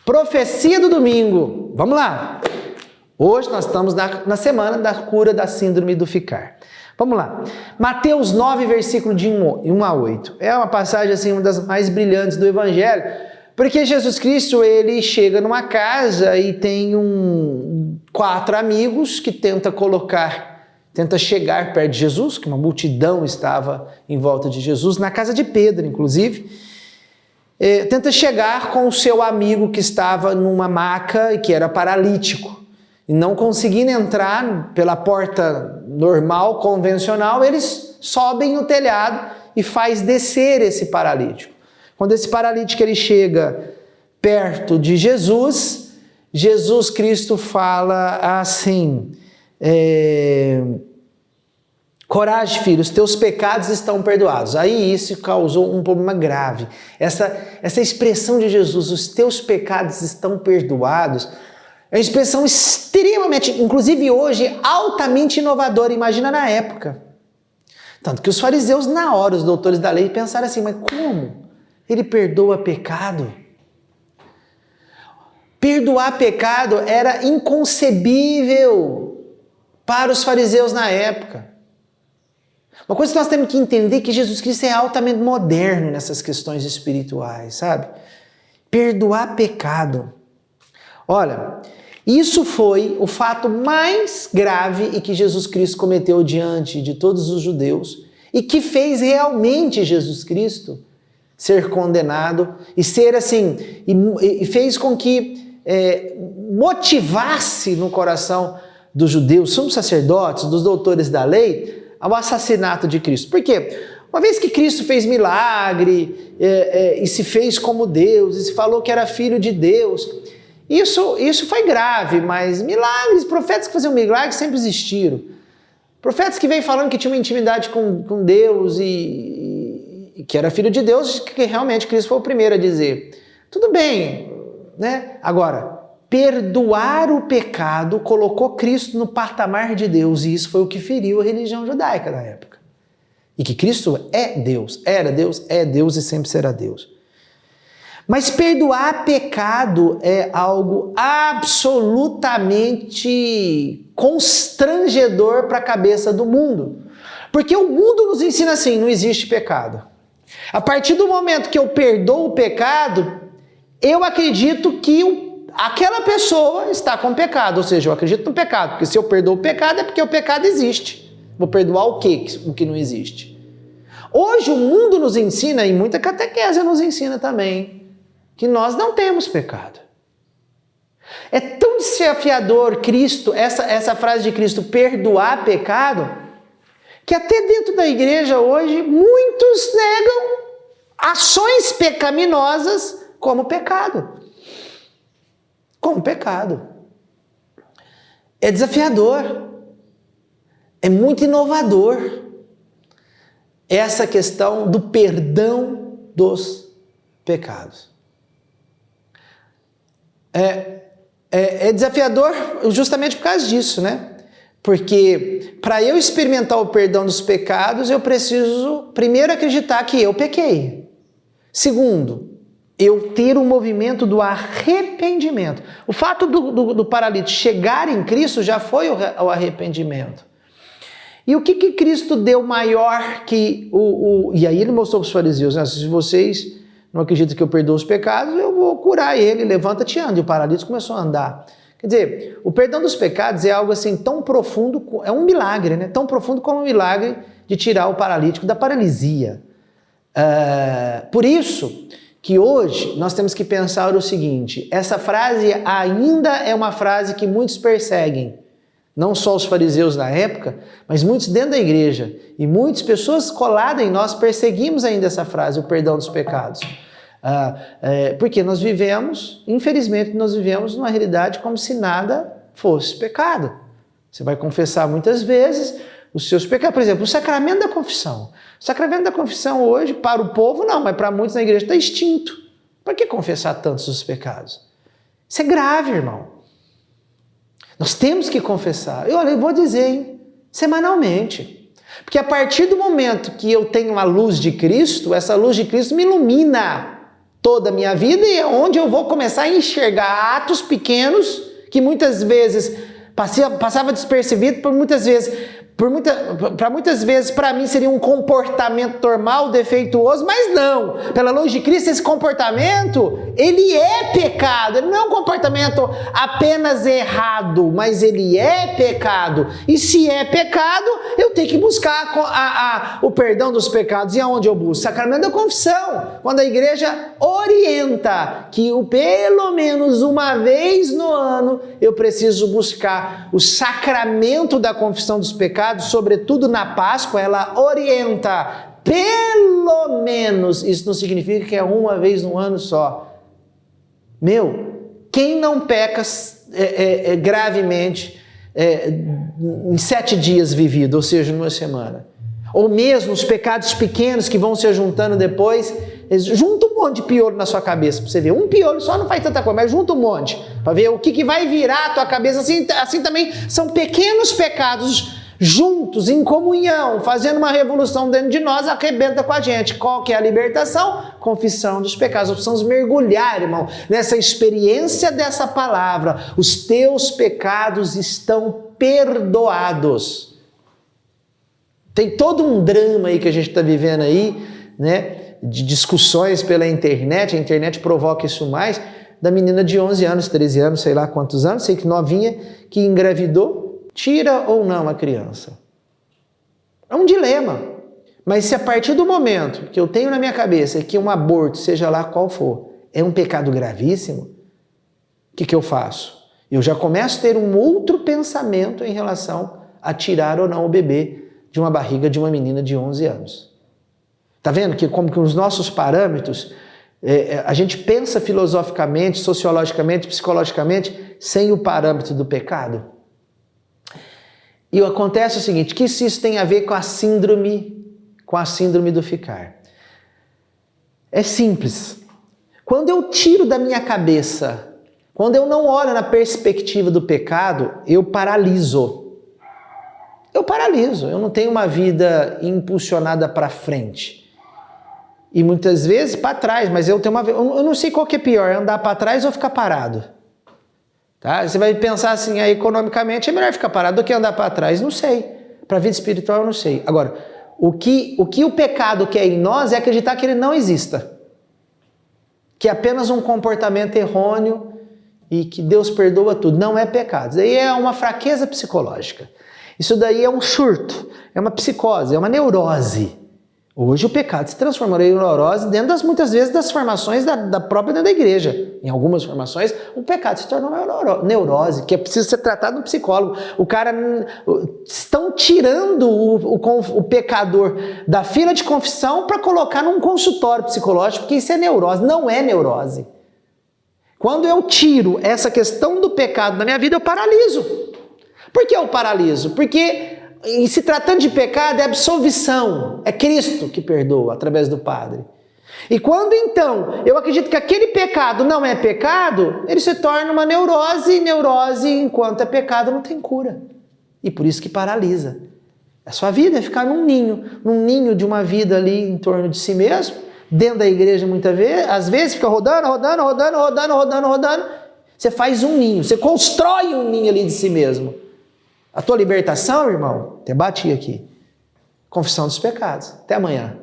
Profecia do domingo. Vamos lá. Hoje nós estamos na semana da cura da síndrome do ficar. Vamos lá. Mateus 9, versículo de 1 a 8. É uma passagem assim, uma das mais brilhantes do Evangelho, porque Jesus Cristo, ele chega numa casa e tem 4 amigos que tenta chegar perto de Jesus, que uma multidão estava em volta de Jesus, na casa de Pedro, inclusive. Tenta chegar com o seu amigo que estava numa maca e que era paralítico. E não conseguindo entrar pela porta normal, convencional, eles sobem no telhado e faz descer esse paralítico. Quando esse paralítico ele chega perto de Jesus, Jesus Cristo fala assim: coragem, filho, os teus pecados estão perdoados. Aí isso causou um problema grave. Essa expressão de Jesus, os teus pecados estão perdoados, é uma expressão extremamente, inclusive hoje, altamente inovadora. Imagina na época. Tanto que os fariseus, na hora, os doutores da lei, pensaram assim: mas como? Ele perdoa pecado? Perdoar pecado era inconcebível para os fariseus na época. Uma coisa que nós temos que entender é que Jesus Cristo é altamente moderno nessas questões espirituais, sabe? Perdoar pecado. Olha, isso foi o fato mais grave e que Jesus Cristo cometeu diante de todos os judeus e que fez realmente Jesus Cristo ser condenado e ser assim, e fez com que motivasse no coração dos judeus, sumos sacerdotes, dos doutores da lei, ao assassinato de Cristo. Por quê? Uma vez que Cristo fez milagre e se fez como Deus e se falou que era filho de Deus, isso foi grave, mas milagres, profetas que faziam milagres sempre existiram. Profetas que vêm falando que tinham uma intimidade com Deus e que era filho de Deus, que realmente Cristo foi o primeiro a dizer. Tudo bem, né? Agora, perdoar o pecado colocou Cristo no patamar de Deus, e isso foi o que feriu a religião judaica na época. E que Cristo é Deus, era Deus, é Deus e sempre será Deus. Mas perdoar pecado é algo absolutamente constrangedor para a cabeça do mundo. Porque o mundo nos ensina assim: não existe pecado. A partir do momento que eu perdoo o pecado, eu acredito que aquela pessoa está com pecado, ou seja, eu acredito no pecado, porque se eu perdoo o pecado é porque o pecado existe. Vou perdoar o quê? O que não existe. Hoje o mundo nos ensina, e muita catequese nos ensina também, que nós não temos pecado. É tão desafiador Cristo, essa frase de Cristo, perdoar pecado, que até dentro da igreja hoje muitos negam ações pecaminosas como pecado. Como pecado. É desafiador. É muito inovador essa questão do perdão dos pecados. É desafiador justamente por causa disso, né? Porque para eu experimentar o perdão dos pecados, eu preciso primeiro acreditar que eu pequei. Segundo, eu ter um movimento do arrependimento. O fato do paralítico chegar em Cristo já foi o arrependimento. E o que Cristo deu maior que E aí ele mostrou para os fariseus, né? Se vocês não acreditam que eu perdoo os pecados, eu vou curar ele, levanta-te e anda. E o paralítico começou a andar. Quer dizer, o perdão dos pecados é algo assim tão profundo, é um milagre, né? Tão profundo como o milagre de tirar o paralítico da paralisia. Por isso que hoje nós temos que pensar o seguinte: essa frase ainda é uma frase que muitos perseguem, não só os fariseus na época, mas muitos dentro da igreja, e muitas pessoas coladas em nós perseguimos ainda essa frase, o perdão dos pecados. Porque nós vivemos, infelizmente, nós vivemos numa realidade como se nada fosse pecado. Você vai confessar muitas vezes os seus pecados. Por exemplo, o sacramento da confissão. O sacramento da confissão hoje, para o povo não, mas para muitos na igreja está extinto. Por que confessar tantos os pecados? Isso é grave, irmão. Nós temos que confessar. Eu vou dizer, hein? Semanalmente. Porque a partir do momento que eu tenho a luz de Cristo, essa luz de Cristo me ilumina toda a minha vida e é onde eu vou começar a enxergar atos pequenos que muitas vezes passava despercebido para muitas vezes para mim seria um comportamento normal, defeituoso, mas não. Pela luz de Cristo, esse comportamento, ele é pecado. Ele não é um comportamento apenas errado, mas ele é pecado. E se é pecado, eu tenho que buscar o perdão dos pecados. E aonde eu busco? Sacramento da confissão. Quando a igreja orienta que pelo menos uma vez no ano eu preciso buscar o sacramento da confissão dos pecados, sobretudo na Páscoa, ela orienta, pelo menos, isso não significa que é uma vez no ano só. Quem não peca gravemente em 7 dias vividos, ou seja, numa semana? Ou mesmo os pecados pequenos que vão se juntando depois, junta um monte de piolho na sua cabeça, para você ver. Um piolho só não faz tanta coisa, mas junta um monte, para ver o que vai virar a tua cabeça. Assim também são pequenos pecados juntos, em comunhão, fazendo uma revolução dentro de nós, arrebenta com a gente. Qual que é a libertação? Confissão dos pecados. Nós precisamos mergulhar, irmão, nessa experiência dessa palavra. Os teus pecados estão perdoados. Tem todo um drama aí que a gente está vivendo aí, né, de discussões pela internet, a internet provoca isso mais, da menina de 11 anos, 13 anos, sei lá quantos anos, sei que novinha, que engravidou. Tira ou não a criança? É um dilema. Mas se a partir do momento que eu tenho na minha cabeça que um aborto, seja lá qual for, é um pecado gravíssimo, o que eu faço? Eu já começo a ter um outro pensamento em relação a tirar ou não o bebê de uma barriga de uma menina de 11 anos. Tá vendo que como que os nossos parâmetros, a gente pensa filosoficamente, sociologicamente, psicologicamente, sem o parâmetro do pecado? E acontece o seguinte, que isso tem a ver com a síndrome do ficar. É simples. Quando eu tiro da minha cabeça, quando eu não olho na perspectiva do pecado, eu paraliso. Eu não tenho uma vida impulsionada para frente. E muitas vezes para trás, mas eu não sei qual que é pior, andar para trás ou ficar parado. Tá? Você vai pensar assim, economicamente é melhor ficar parado do que andar para trás. Não sei. Para a vida espiritual eu não sei. Agora, o que o pecado quer em nós é acreditar que ele não exista. Que é apenas um comportamento errôneo e que Deus perdoa tudo. Não é pecado. Isso daí é uma fraqueza psicológica. Isso daí é um surto, é uma psicose, é uma neurose. Hoje o pecado se transformou em neurose dentro muitas vezes das formações da própria dentro da igreja. Em algumas formações, o pecado se tornou uma neurose, que é preciso ser tratado no psicólogo. Estão tirando o pecador da fila de confissão para colocar num consultório psicológico, porque isso é neurose, não é neurose. Quando eu tiro essa questão do pecado da minha vida, eu paraliso. Por que eu paraliso? Porque em se tratando de pecado é absolvição, é Cristo que perdoa através do Padre. E quando então eu acredito que aquele pecado não é pecado, ele se torna uma neurose, e neurose enquanto é pecado não tem cura. E por isso que paralisa. A sua vida é ficar num ninho de uma vida ali em torno de si mesmo, dentro da igreja muitas vezes, às vezes fica rodando. Você faz um ninho, você constrói um ninho ali de si mesmo. A tua libertação, irmão, te bati aqui. Confissão dos pecados. Até amanhã.